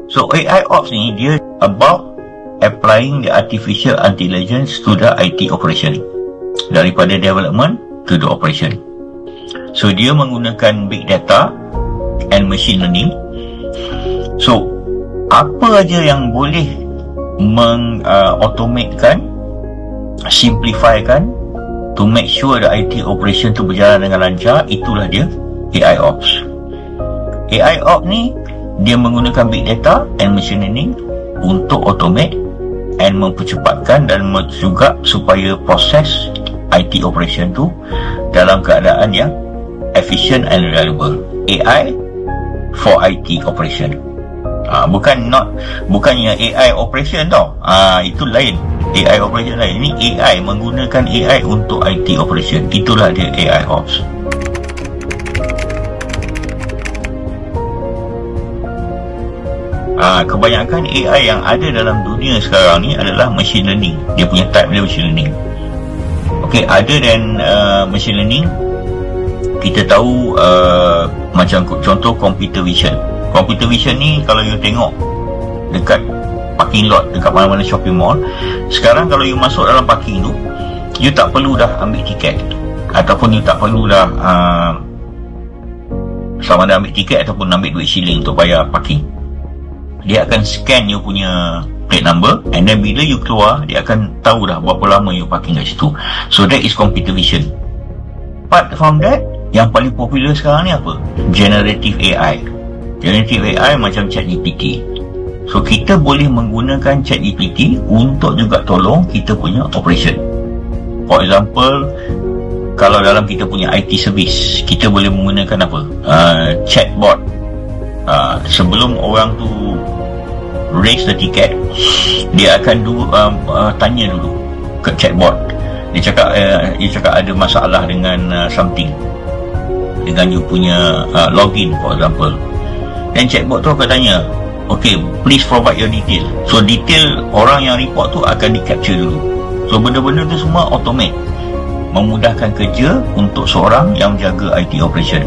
So AI Ops ni dia about applying the artificial intelligence to the IT operation, daripada development to the operation. So dia menggunakan big data and machine learning. So apa aja yang boleh automatekan, simplifykan, to make sure the IT operation tu berjalan dengan lancar, itulah dia AI Ops. AI Ops ni dia menggunakan big data and machine learning untuk automate and mempercepatkan dan juga supaya proses IT operation tu dalam keadaan yang efficient and reliable. AI for IT operation. Bukannya AI operation tau. Itu lain. AI operation lain. Ini AI, menggunakan AI untuk IT operation. Itulah dia AI Ops. Kebanyakan AI yang ada dalam dunia sekarang ni adalah machine learning. Dia punya type dia machine learning. Okay, other than machine learning, kita tahu macam contoh computer vision. Computer vision ni kalau you tengok dekat parking lot, dekat mana-mana shopping mall, sekarang kalau you masuk dalam parking tu, you tak perlu dah ambil tiket, ataupun you tak perlu dah sama ada ambil tiket ataupun ambil duit shilling untuk bayar parking. Dia akan scan you punya plate number, and then bila you keluar, dia akan tahu dah berapa lama you parking kat situ. So that is computer vision. Apart from that, yang paling popular sekarang ni apa? Generative AI. Generative AI macam ChatGPT. So kita boleh menggunakan ChatGPT untuk juga tolong kita punya operation. For example, kalau dalam kita punya IT service, kita boleh menggunakan apa? Chatbot. Sebelum orang tu raise the ticket, dia akan tanya dulu ke chatbot. Dia cakap ada masalah dengan something, dengan you punya login for example. Dan chatbot tu akan tanya, okay, please provide your detail. So detail orang yang report tu akan di capture dulu. So benda-benda tu semua automate, memudahkan kerja untuk seorang yang jaga IT operation.